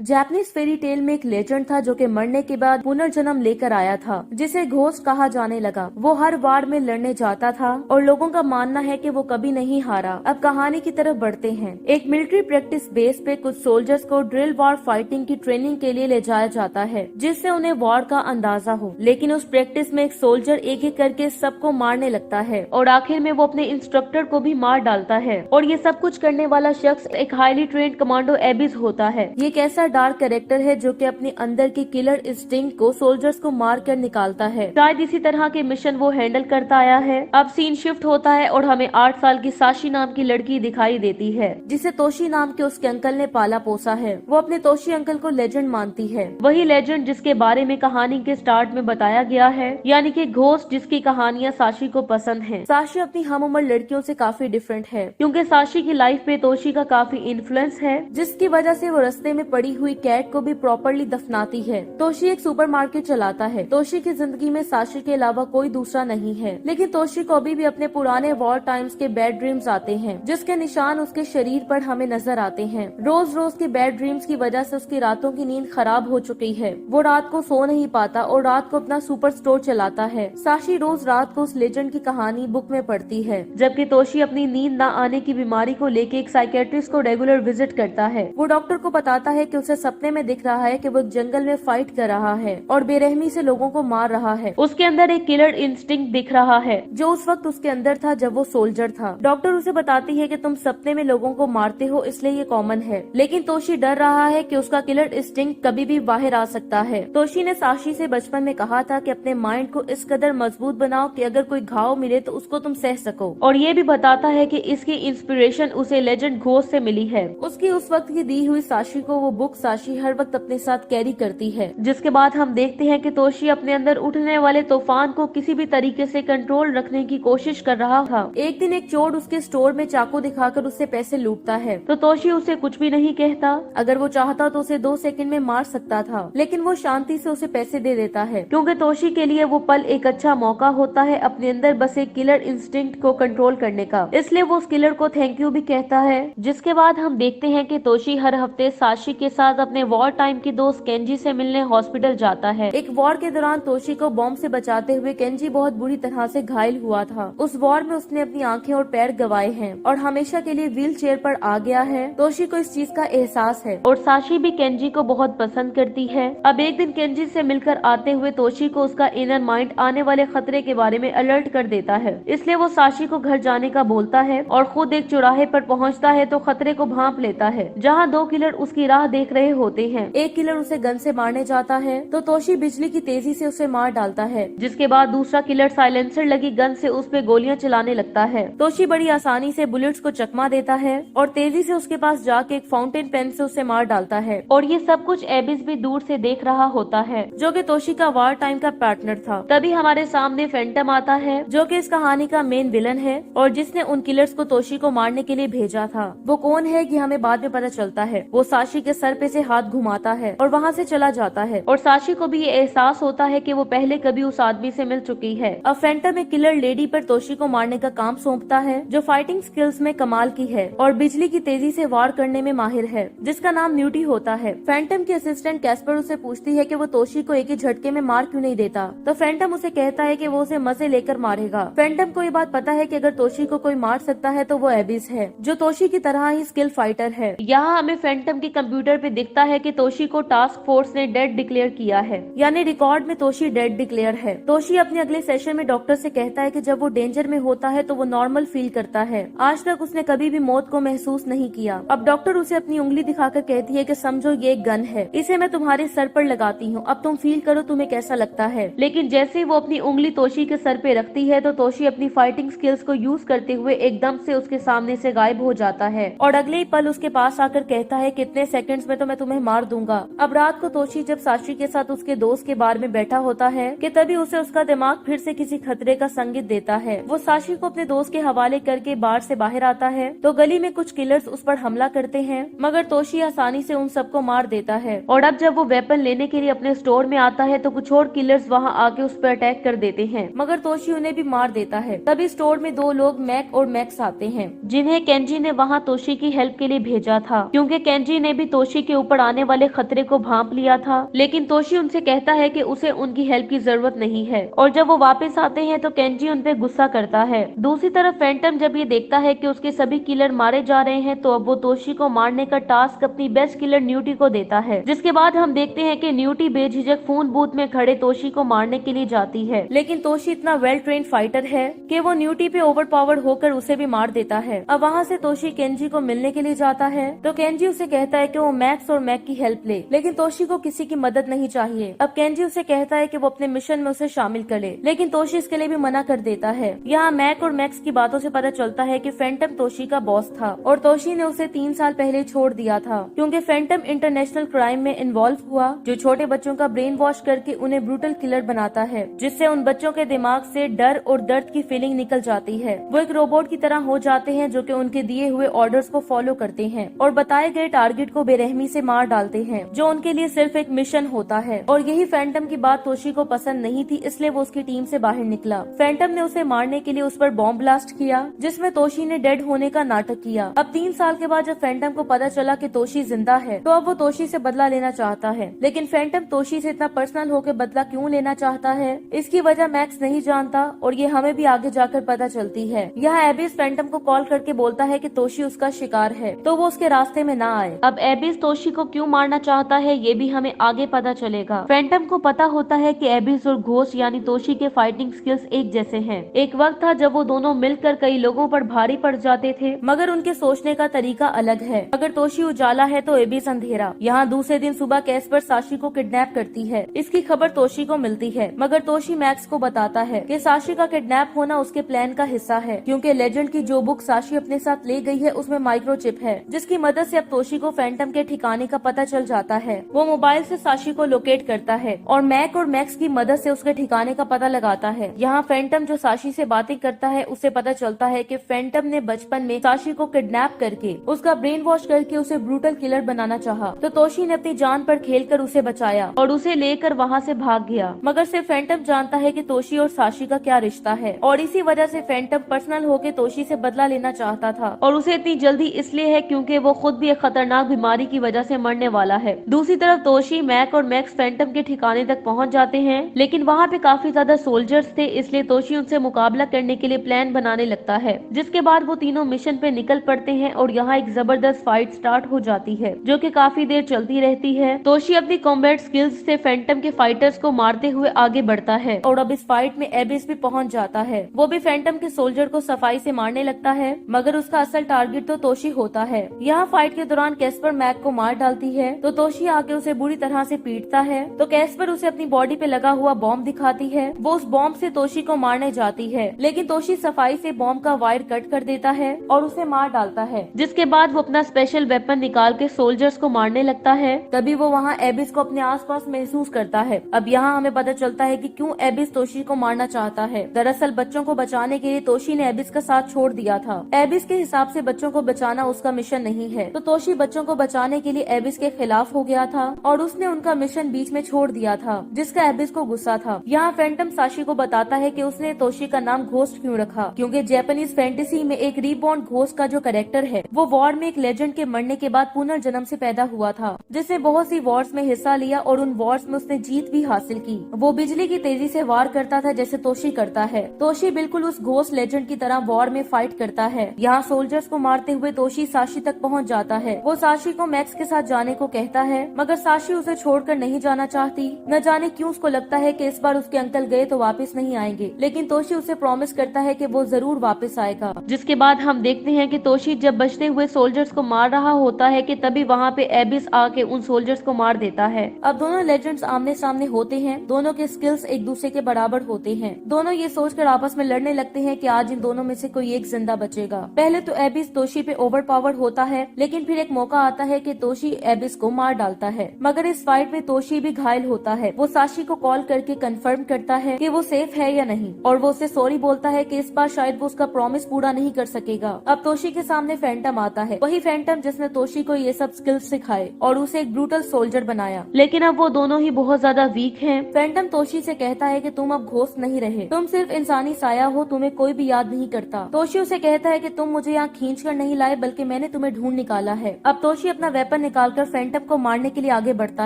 Japanese fairy tale में एक legend था जो कि मरने के बाद पुनर्जन्म लेकर आया था, जिसे घोस्ट कहा जाने लगा। वो हर वार में लड़ने जाता था और लोगों का मानना है कि वो कभी नहीं हारा। अब कहानी की तरफ बढ़ते हैं। एक मिलिट्री प्रैक्टिस बेस पे कुछ सोल्जर्स को ड्रिल वॉर फाइटिंग की ट्रेनिंग के लिए ले जाया जाता है, जिससे उन्हें वॉर का अंदाजा हो। लेकिन उस प्रैक्टिस में एक सोल्जर एक एक करके सबको मारने लगता है और आखिर में वो अपने इंस्ट्रक्टर को भी मार डालता है। और ये सब कुछ करने वाला शख्स एक हाईली ट्रेंड कमांडो एबिस होता है। ये एक ऐसा डार्क कैरेक्टर है जो कि अपने अंदर की किलर इंस्टिंक्ट को सोल्जर्स को मार कर निकालता है। शायद इसी तरह के मिशन वो हैंडल करता आया है। अब सीन शिफ्ट होता है और हमें 8 साल की साशी नाम की लड़की दिखाई देती है, जिसे तोशी नाम के उसके अंकल ने पाला पोसा है। वो अपने तोशी अंकल को लेजेंड मानती है, वही लेजेंड जिसके बारे में कहानी के स्टार्ट में बताया गया है, यानी कि घोस्ट जिसकी कहानियां साशी को पसंद है। साशी अपनी हम उम्र लड़कियों से काफी डिफरेंट है, क्योंकि साशी की लाइफ में तोशी का काफी इन्फ्लुएंस है, जिसकी वजह से वो रास्ते में पड़ी हुई कैट को भी प्रॉपरली दफनाती है। तोशी एक सुपरमार्केट चलाता है। तोशी की जिंदगी में साशी के अलावा कोई दूसरा नहीं है, लेकिन तोशी को अभी भी अपने पुराने वॉर टाइम्स के बैड ड्रीम्स आते हैं, जिसके निशान उसके शरीर पर हमें नजर आते हैं। रोज रोज के बैड ड्रीम्स की वजह से उसकी रातों की नींद खराब हो चुकी है। वो रात को सो नहीं पाता और रात को अपना सुपर स्टोर चलाता है। साशी रोज रात को उस लेजेंड की कहानी बुक में पढ़ती है, जबकि तोशी अपनी नींद न आने की बीमारी को लेके एक साइकेट्रिस्ट को रेगुलर विजिट करता है। वो डॉक्टर को बताता है कि उसे सपने में दिख रहा है कि वो एक जंगल में फाइट कर रहा है और बेरहमी से लोगों को मार रहा है। उसके अंदर एक किलर इंस्टिंक्ट दिख रहा है, जो उस वक्त उसके अंदर था जब वो सोल्जर था। डॉक्टर उसे बताती है कि तुम सपने में लोगों को मारते हो, इसलिए ये कॉमन है। लेकिन तोशी डर रहा है कि उसका किलर इंस्टिंक्ट कभी भी बाहर आ सकता है। तोशी ने साशी से बचपन में कहा था कि अपने माइंड को इस कदर मजबूत बनाओ कि अगर कोई घाव मिले तो उसको तुम सह सको। और ये भी बताता है कि इसकी इंस्पिरेशन उसे लेजेंड घोस्ट से मिली है। उसकी उस वक्त की दी हुई साशी को वो बुक साशी हर वक्त अपने साथ कैरी करती है। जिसके बाद हम देखते हैं कि तोशी अपने अंदर उठने वाले तूफान को किसी भी तरीके से कंट्रोल रखने की कोशिश कर रहा था। एक दिन एक चोर उसके स्टोर में चाकू दिखाकर उससे पैसे लूटता है, तो तोशी उसे कुछ भी नहीं कहता। अगर वो चाहता तो उसे 2 सेकंड में मार सकता था, लेकिन वो शांति से उसे पैसे दे देता है, क्योंकि तोशी के लिए वो पल एक अच्छा मौका होता है अपने अंदर बस एक किलर इंस्टिंक्ट को कंट्रोल करने का। इसलिए वो उस किलर को थैंक यू भी कहता है। जिसके बाद हम देखते हैं कि तोशी हर हफ्ते साशी के साथ अपने वॉर टाइम की दोस्त केंजी से मिलने हॉस्पिटल जाता है। एक वॉर के दौरान तोशी को बॉम्ब से बचाते हुए केंजी बहुत बुरी तरह से घायल हुआ था। उस वॉर में उसने अपनी आंखें और पैर गंवाए हैं और हमेशा के लिए व्हील चेयर पर आ गया है। तोशी को इस चीज का एहसास है और साशी भी केंजी को बहुत पसंद करती है। अब एक दिन केंजी से मिलकर आते हुए तोशी को उसका इनर माइंड आने वाले खतरे के बारे में अलर्ट कर देता है। इसलिए वो साशी को घर जाने का बोलता है और खुद एक चौराहे पर पहुंचता है तो खतरे को भांप लेता है, जहां 2 किलर उसकी राह देख रहे होते हैं। एक किलर उसे गन से मारने जाता है तो तोशी बिजली की तेजी से उसे मार डालता है, जिसके बाद दूसरा किलर साइलेंसर लगी गन से उस पे गोलियां चलाने लगता है। तोशी बड़ी आसानी से बुलेट्स को चकमा देता है और तेजी से उसके पास जाके एक फाउंटेन पेन से उसे मार डालता है। और ये सब कुछ एबिस भी दूर से देख रहा होता है, जो कि तोशी का वार टाइम का पार्टनर था। तभी हमारे सामने फैंटम आता है, जो कि इस कहानी का मेन विलन है और जिसने उन किलर्स को तोशी को मारने के लिए भेजा था। वो कौन है कि हमें बाद में पता चलता है। वो साशी के सर पे से हाथ घुमाता है और वहाँ से चला जाता है और साशी को भी ये एहसास होता है कि वो पहले कभी उस आदमी से मिल चुकी है। अब फैंटम एक किलर लेडी पर तोशी को मारने का काम सौंपता है, जो फाइटिंग स्किल्स में कमाल की है और बिजली की तेजी से वार करने में माहिर है, जिसका नाम न्यूटी होता है। फैंटम की असिस्टेंट कैस्पर उसे पूछती है कि वो तोशी को एक ही झटके में मार क्यों नहीं देता, तो फैंटम उसे कहता है कि वो उसे मजे लेकर मारेगा। फैंटम को ये बात पता है कि अगर तोशी को कोई मार सकता है तो वो एबिस है, जो तोशी की तरह ही स्किल फाइटर है। यहाँ हमें फैंटम के कंप्यूटर पे दिखता है कि तोशी को टास्क फोर्स ने डेड डिक्लेयर किया है, यानी रिकॉर्ड में तोशी डेड डिक्लेयर है। तोशी अपने अगले सेशन में डॉक्टर से कहता है कि जब वो डेंजर में होता है तो वो नॉर्मल फील करता है। आज तक उसने कभी भी मौत को महसूस नहीं किया। अब डॉक्टर उसे अपनी उंगली दिखाकर कहती है कि समझो ये एक गन है, इसे मैं तुम्हारे सर पर लगाती हूँ, अब तुम फील करो तुम्हें कैसा लगता है। लेकिन जैसे ही वो अपनी उंगली तोशी के सर पे रखती है तो तोशी अपनी फाइटिंग स्किल्स को यूज करते हुए एकदम से उसके सामने से गायब हो जाता है और अगले ही पल उसके पास आकर कहता है कितने सेकंड्स में तो मैं तुम्हें मार दूंगा। अब रात को तोशी जब साशी के साथ उसके दोस्त के बार में बैठा होता है कि तभी उसे उसका दिमाग फिर से किसी खतरे का संकेत देता है। वो साशी को अपने दोस्त के हवाले करके बार से बाहर आता है तो गली में कुछ किलर्स उस पर हमला करते हैं, मगर तोशी आसानी से उन सबको मार देता है। और अब जब वो वेपन लेने के लिए अपने स्टोर में आता है तो कुछ और किलर्स वहाँ आके उस पर अटैक कर देते हैं, मगर तोशी उन्हें भी मार देता है। तभी स्टोर में 2 लोग मैक और मैक्स आते हैं, जिन्हें केंजी ने वहाँ तोशी की हेल्प के लिए भेजा था, क्योंकि केंजी ने भी तोशी के ऊपर आने वाले खतरे को भांप लिया था, लेकिन तोशी उनसे कहता है कि उसे उनकी हेल्प की जरूरत नहीं है। और जब वो वापस आते हैं तो केंजी उन पे गुस्सा करता है। दूसरी तरफ फैंटम जब ये देखता है कि उसके सभी किलर मारे जा रहे हैं तो अब वो तोशी को मारने का टास्क अपनी बेस्ट किलर न्यूटी को देता है, जिसके बाद हम देखते हैं कि न्यूटी बेझिझक फोन बूथ में खड़े तोशी को मारने के लिए जाती है। लेकिन तोशी इतना वेल ट्रेन फाइटर है कि वो न्यूटी पे ओवर पावर्ड होकर उसे भी मार देता है। अब वहाँ से तोशी केंजी को मिलने के लिए जाता है तो केंजी उसे कहता है कि वो मैक्स और मैक की हेल्प ले, लेकिन तोशी को किसी की मदद नहीं चाहिए। अब केंजी उसे कहता है कि वो अपने मिशन में उसे शामिल करे, लेकिन तोशी इसके लिए भी मना कर देता है। यहाँ मैक और मैक्स की बातों से पता चलता है कि फैंटम तोशी का बॉस था और तोशी ने उसे 3 साल पहले छोड़ दिया था क्योंकि फैंटम इंटरनेशनल क्राइम में इन्वॉल्व हुआ, जो छोटे बच्चों का ब्रेन वॉश करके उन्हें ब्रूटल किलर बनाता है, जिससे उन बच्चों के दिमाग से डर और दर्द की फीलिंग निकल जाती है। वो एक रोबोट की तरह हो जाते हैं जो कि उनके दिए हुए ऑर्डर्स को फॉलो करते हैं और बताए गए टारगेट को बेरहमी से मार डालते हैं, जो उनके लिए सिर्फ एक मिशन होता है। और यही फैंटम की बात तोशी को पसंद नहीं थी, इसलिए वो उसकी टीम से बाहर निकला। फैंटम ने उसे मारने के लिए उस पर बॉम्ब ब्लास्ट किया, जिसमें तोशी ने डेड होने का नाटक किया। अब 3 साल के बाद जब फैंटम को पता चला कि तोशी जिंदा है तो अब वो तोशी से बदला लेना चाहता है, लेकिन फैंटम तोशी से इतना पर्सनल होकर बदला क्यों लेना चाहता है, इसकी वजह मैक्स नहीं जानता और ये हमें भी आगे जाकर पता चलती है। यहाँ एबिस फैंटम को कॉल करके बोलता है कि तोशी उसका शिकार है तो वो उसके रास्ते में ना आए। अब एबिस तोशी को क्यों मारना चाहता है ये भी हमें आगे पता चलेगा। फैंटम को पता होता है कि एबिस और घोस्ट यानी तोशी के फाइटिंग स्किल्स एक जैसे हैं। एक वक्त था जब वो दोनों मिलकर कई लोगों पर भारी पड़ जाते थे, मगर उनके सोचने का तरीका अलग है। अगर तोशी उजाला है तो एबिस अंधेरा। यहाँ दूसरे दिन सुबह कैस्पर साशी को किडनैप करती है। इसकी खबर तोशी को मिलती है, मगर तोशी मैक्स को बताता है कि साशी का किडनैप होना उसके प्लान का हिस्सा है, क्योंकि लेजेंड की जो बुक साशी अपने साथ ले गई है उसमें माइक्रोचिप है, जिसकी मदद से अब तोशी को फैंटम के ठिकाने का पता चल जाता है। वो मोबाइल से साशी को लोकेट करता है और मैक और मैक्स की मदद से उसके ठिकाने का पता लगाता है। यहाँ फैंटम जो साशी से बातें करता है उससे पता चलता है कि फैंटम ने बचपन में साशी को किडनैप करके उसका ब्रेन वॉश करके उसे ब्रूटल किलर बनाना चाहा, तो तोशी ने अपनी जान पर खेलकर उसे बचाया और उसे लेकर वहाँ से भाग गया। मगर सिर्फ फैंटम जानता है कि तोशी और साशी का क्या रिश्ता है और इसी वजह से फैंटम पर्सनल होकर तोशी से बदला लेना चाहता था, और उसे इतनी जल्दी इसलिए है क्योंकि वो खुद भी एक खतरनाक बीमारी की वजह से मरने वाला है। दूसरी तरफ तोशी, मैक और मैक्स फैंटम के ठिकाने तक पहुंच जाते हैं, लेकिन वहाँ पे काफी ज्यादा सोल्जर्स थे, इसलिए तोशी उनसे मुकाबला करने के लिए प्लान बनाने लगता है, जिसके बाद वो तीनों मिशन पे निकल पड़ते हैं और यहाँ एक जबरदस्त फाइट स्टार्ट हो जाती है जो कि काफी देर चलती रहती है। तोशी अपनी कॉम्बैट स्किल्स से फैंटम के फाइटर्स को मारते हुए आगे बढ़ता है और अब इस फाइट में एबिस भी पहुंच जाता है। वो भी फैंटम के सोल्जर को सफाई से मारने लगता है, मगर उसका असल टारगेट तो तोशी होता है। यहाँ फाइट के दौरान कैस्पर मैक को मार डालती है तो तोशी आके उसे बुरी तरह से पीटता है, तो कैस्पर उसे अपनी बॉडी पे लगा हुआ बॉम्ब दिखाती है। वो उस बॉम्ब से तोशी को मारने जाती है, लेकिन तोशी सफाई से बॉम्ब का वायर कट कर देता है और उसे मार डालता है, जिसके बाद वो अपना स्पेशल वेपन निकाल के सोल्जर्स को मारने लगता है। तभी वो वहाँ एबिस को अपने आसपास महसूस करता है। अब यहाँ हमें पता चलता है कि क्यों एबिस तोशी को मारना चाहता है। दरअसल बच्चों को बचाने के लिए तोशी ने एबिस का साथ छोड़ दिया था। एबिस के हिसाब से बच्चों को बचाना उसका मिशन नहीं है, तो तोशी बच्चों को बचाने के लिए एबिस के खिलाफ हो गया था और उसने उनका मिशन बीच में छोड़ दिया था, जिसका एबिस को गुस्सा था। यहाँ फैंटम साशी को बताता है कि उसने तोशी का नाम घोस्ट क्यों रखा, क्योंकि जापानीज फैंटेसी में एक रीबॉर्न घोस्ट का जो कैरेक्टर है वो वॉर में एक लेजेंड के मरने के बाद पुनर्जन्म से पैदा हुआ था, जिसने बहुत सी वॉर्स में हिस्सा लिया और उन वॉर्स में उसने जीत भी हासिल की। वो बिजली की तेजी से वार करता था जैसे तोशी करता है। तोशी बिल्कुल उस घोस्ट लेजेंड की तरह वॉर में फाइट करता है। यहाँ सोल्जर्स को मारते हुए तोशी साशी तक पहुँच जाता है। वो साशी को मैक्स के साथ जाने को कहता है, मगर साशी उसे छोड़कर नहीं जाना चाहती। न जाने क्यों उसको लगता है कि इस बार उसके अंकल गए तो वापस नहीं आएंगे, लेकिन तोशी उसे प्रॉमिस करता है कि वो जरूर वापस आएगा। जिसके बाद हम देखते हैं कि तोशी जब बचते हुए सोल्जर्स को मार रहा होता है कि तभी वहाँ पे एबिस आके उन सोल्जर्स को मार देता है। अब दोनों लेजेंड्स आमने सामने होते हैं। दोनों के स्किल्स एक दूसरे के बराबर होते हैं। दोनों ये सोचकर आपस में लड़ने लगते हैं कि आज इन दोनों में से कोई एक जिंदा बचेगा। पहले तो एबिस तोशी पे ओवर पावर्ड होता है, लेकिन फिर एक मौका आता है कि तोशी एबिस को मार डालता है। मगर इस फाइट में तोशी भी घायल होता है। वो साशी को कॉल करके कंफर्म करता है कि वो सेफ है या नहीं, और वो उसे सॉरी बोलता है कि इस बार शायद वो उसका प्रॉमिस पूरा नहीं कर सकेगा। अब तोशी के सामने फैंटम आता है, वही फैंटम जिसने तोशी को ये सब स्किल्स सिखाए और उसे एक ब्रूटल सोल्जर बनाया। लेकिन अब वो दोनों ही बहुत ज्यादा वीक हैं। फैंटम तोशी से कहता है कि तुम अब घोस्ट नहीं रहे, तुम सिर्फ इंसानी साया हो, तुम्हें कोई भी याद नहीं करता। तोशी उसे कहता है कि तुम मुझे यहाँ खींच कर नहीं लाए, बल्कि मैंने तुम्हें ढूंढ निकाला है। अब तोशी अपना वेपन वेपन निकालकर फैंटम को मारने के लिए आगे बढ़ता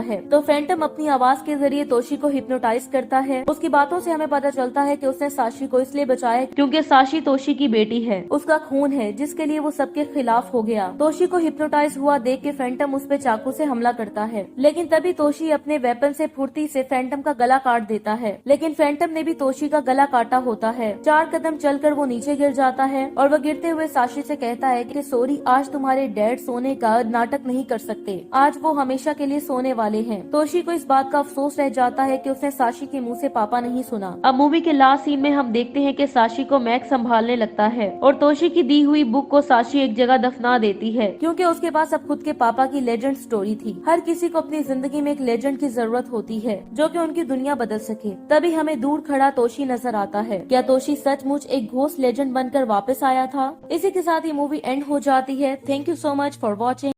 है। तो फैंटम अपनी आवाज के जरिए तोशी को हिप्नोटाइज करता है। उसकी बातों से हमें पता चलता है कि उसने साशी को इसलिए बचाया क्योंकि साशी तोशी की बेटी है, उसका खून है, जिसके लिए वो सबके खिलाफ हो गया। तोशी को हिप्नोटाइज हुआ देख के फैंटम उस पे चाकू से हमला करता है, लेकिन तभी तोशी अपने वेपन से फुर्ती से फैंटम का गला काट देता है। लेकिन फैंटम ने भी तोशी का गला काटा होता है। 4 कदम चलकर वो नीचे गिर जाता है और वो गिरते हुए साशी से कहता है कि सॉरी, आज तुम्हारे डैड सोने का नाटक नहीं कर सकते, आज वो हमेशा के लिए सोने वाले हैं। तोशी को इस बात का अफसोस रह जाता है कि उसने साशी के मुंह से पापा नहीं सुना। अब मूवी के लास्ट सीन में हम देखते हैं कि साशी को मैक्स संभालने लगता है और तोशी की दी हुई बुक को साशी एक जगह दफना देती है, क्योंकि उसके पास अब खुद के पापा की लेजेंड स्टोरी थी। हर किसी को अपनी जिंदगी में एक लेजेंड की जरूरत होती है जो कि उनकी दुनिया बदल सके। तभी हमें दूर खड़ा तोशी नजर आता है। क्या तोशी सचमुच एक घोस्ट लेजेंड बनकर वापस आया था? इसी के साथ ये मूवी एंड हो जाती है। Thank you so much for watching.